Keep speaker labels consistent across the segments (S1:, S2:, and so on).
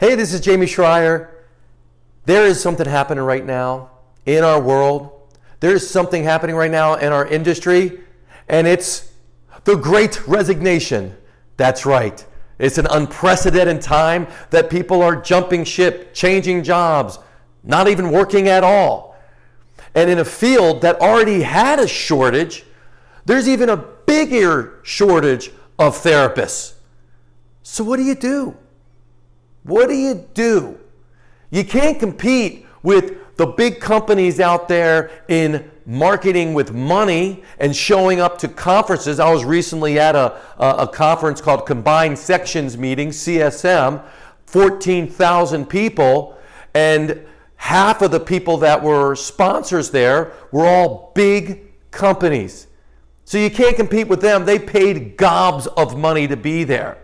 S1: Hey, this is Jamey Schreier. There is something happening right now in our world. There is something happening right now in our industry, and it's the Great Resignation. That's right. It's an unprecedented time that people are jumping ship, changing jobs, not even working at all. And in a field that already had a shortage, there's even a bigger shortage of therapists. So what do you do? What do you do? You can't compete with the big companies out there in marketing with money and showing up to conferences. I was recently at a conference called Combined Sections Meeting, CSM, 14,000 people, and half of the people that were sponsors there were all big companies. So you can't compete with them. They paid gobs of money to be there.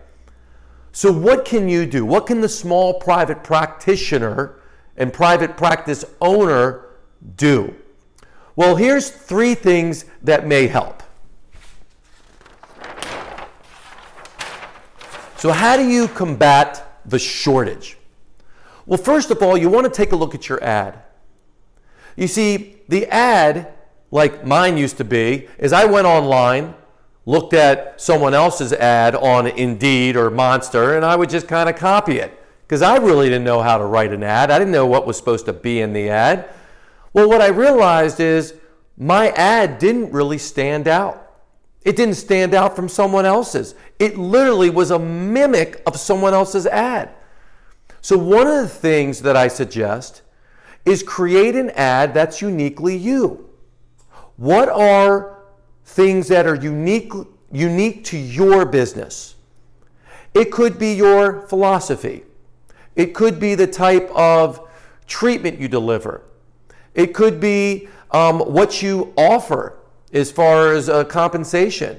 S1: So what can you do? What can the small private practitioner and private practice owner do? Well, here's 3 things that may help. So how do you combat the shortage? Well, first of all, you want to take a look at your ad. You see, the ad, like mine used to be, is I went online, looked at someone else's ad on Indeed or Monster, and I would just kind of copy it because I really didn't know how to write an ad. I didn't know what was supposed to be in the ad. Well, what I realized is my ad didn't really stand out. It didn't stand out from someone else's. It literally was a mimic of someone else's ad. So one of the things that I suggest is create an ad that's uniquely you. What are things that are unique to your business? It could be your philosophy. It could be the type of treatment you deliver. It could be what you offer as far as compensation.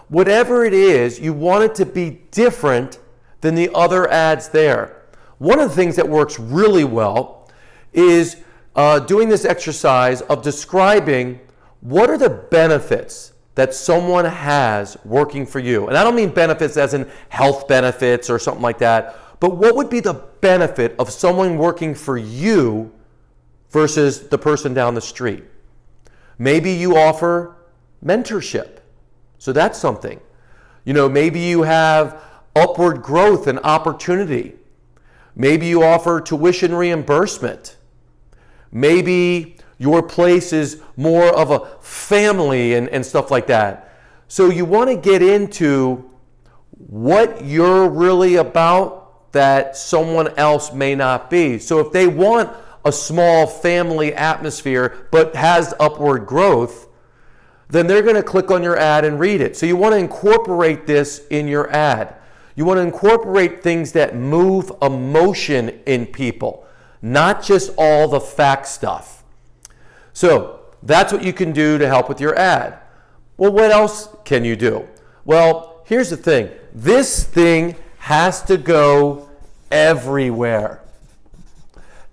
S1: Whatever it is, you want it to be different than the other ads there. One of the things that works really well is doing this exercise of describing what are the benefits that someone has working for you. And I don't mean benefits as in health benefits or something like that, but what would be the benefit of someone working for you versus the person down the street? Maybe you offer mentorship. So that's something. Maybe you have upward growth and opportunity. Maybe you offer tuition reimbursement. Maybe your place is more of a family and stuff like that. So you want to get into what you're really about that someone else may not be. So if they want a small family atmosphere but has upward growth, then they're going to click on your ad and read it. So you want to incorporate this in your ad. You want to incorporate things that move emotion in people, not just all the fact stuff. So that's what you can do to help with your ad. Well, what else can you do? Well, here's the thing. This thing has to go everywhere.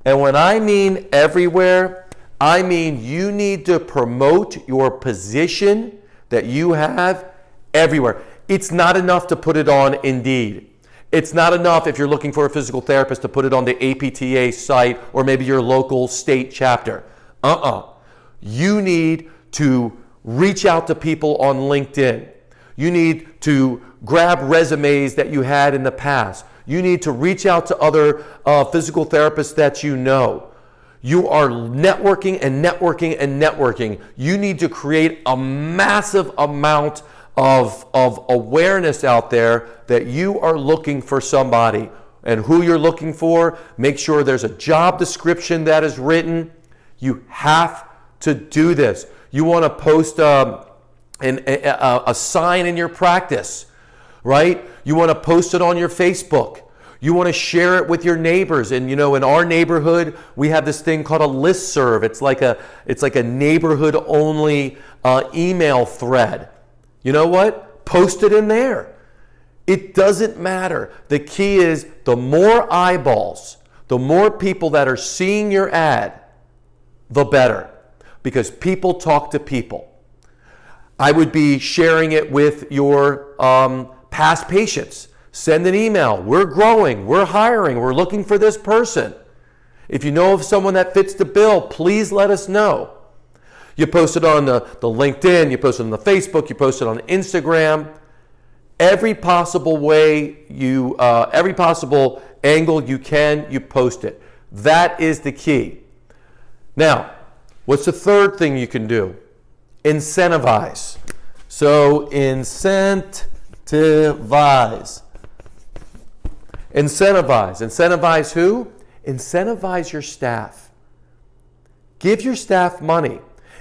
S1: And when I mean everywhere, I mean you need to promote your position that you have everywhere. It's not enough to put it on Indeed. It's not enough if you're looking for a physical therapist to put it on the APTA site or maybe your local state chapter. You need to reach out to people on LinkedIn. You need to grab resumes that you had in the past. You need to reach out to other physical therapists that you know. You are networking and networking and networking. You need to create a massive amount of awareness out there that you are looking for somebody. And who you're looking for, make sure there's a job description that is written. You have to do this. You want to post a sign in your practice, right? You want to post it on your Facebook. You want to share it with your neighbors. And in our neighborhood, we have this thing called a listserv. It's like a neighborhood only email thread. You know what? Post it in there. It doesn't matter. The key is the more eyeballs, the more people that are seeing your ad, the better. Because people talk to people. I would be sharing it with your past patients. Send an email. We're growing. We're hiring. We're looking for this person. If you know of someone that fits the bill, please let us know. You post it on the LinkedIn. You post it on the Facebook. You post it on Instagram. Every possible way every possible angle you can, you post it. That is the key. Now, what's the third thing you can do? Incentivize. So incentivize. Incentivize. Incentivize who? Incentivize your staff. Give your staff money.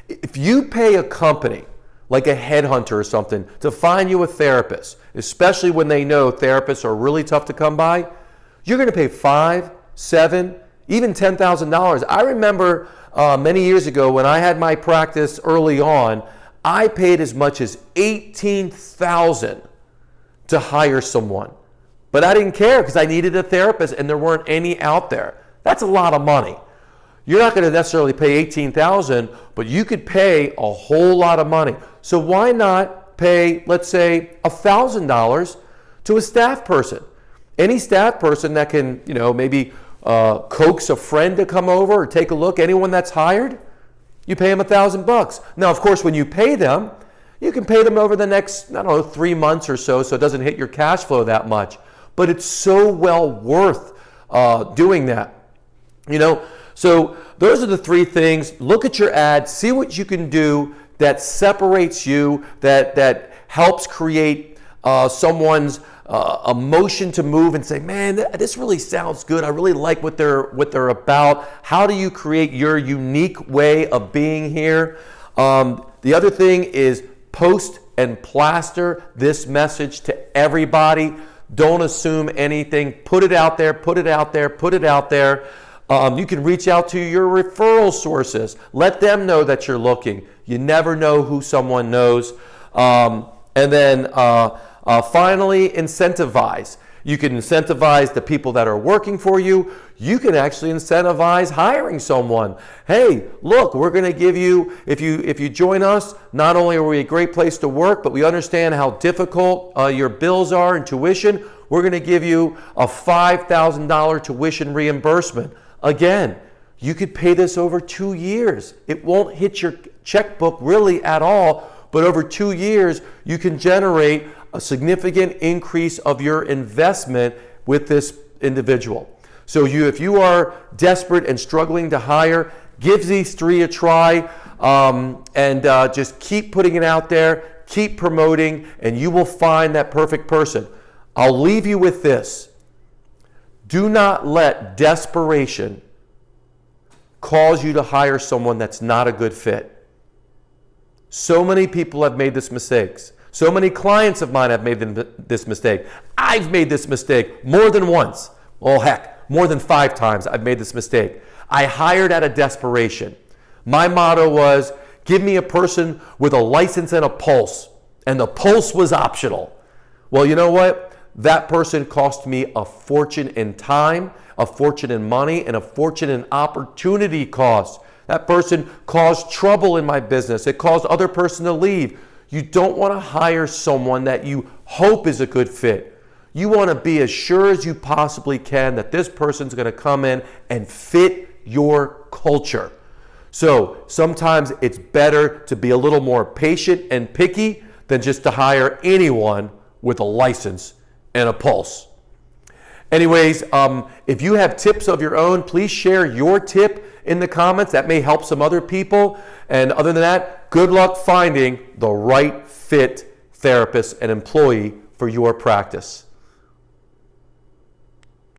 S1: If you pay a company, like a headhunter or something, to find you a therapist, especially when they know therapists are really tough to come by, you're going to pay $5,000, $7,000, even $10,000. I remember many years ago when I had my practice early on, I paid as much as $18,000 to hire someone. But I didn't care because I needed a therapist and there weren't any out there. That's a lot of money. You're not going to necessarily pay $18,000, but you could pay a whole lot of money. So why not pay, let's say, $1,000 to a staff person? Any staff person that can, maybe coax a friend to come over or take a look. Anyone that's hired, you pay them $1,000. Now, of course, when you pay them, you can pay them over the next, 3 months or so it doesn't hit your cash flow that much. But it's so well worth doing that. So those are the three things. Look at your ad, see what you can do that separates you, that helps create someone's emotion to move and say, man, this really sounds good. I really like what they're about. How do you create your unique way of being here? The other thing is post and plaster this message to everybody. Don't assume anything. Put it out there, put it out there, put it out there. You can reach out to your referral sources. Let them know that you're looking. You never know who someone knows. And then finally, incentivize. You can incentivize the people that are working for you. You can actually incentivize hiring someone. Hey, look, we're going to give you, if you join us, not only are we a great place to work, but we understand how difficult your bills are in tuition. We're going to give you a $5,000 tuition reimbursement. Again, you could pay this over 2 years. It won't hit your checkbook really at all, but over 2 years, you can generate a significant increase of your investment with this individual. So if you are desperate and struggling to hire, give these three a try, and just keep putting it out there, keep promoting, and you will find that perfect person. I'll leave you with this. Do not let desperation cause you to hire someone that's not a good fit. So many people have made this mistake. So many clients of mine have made this mistake. I've made this mistake more than once. Well, heck, more than 5 times I've made this mistake. I hired out of desperation. My motto was, give me a person with a license and a pulse. And the pulse was optional. Well, you know what? That person cost me a fortune in time, a fortune in money, and a fortune in opportunity cost. That person caused trouble in my business. It caused other person to leave. You don't want to hire someone that you hope is a good fit. You want to be as sure as you possibly can that this person's going to come in and fit your culture. So sometimes it's better to be a little more patient and picky than just to hire anyone with a license and a pulse. Anyways, if you have tips of your own, please share your tip in the comments. That may help some other people. And other than that, good luck finding the right fit therapist and employee for your practice.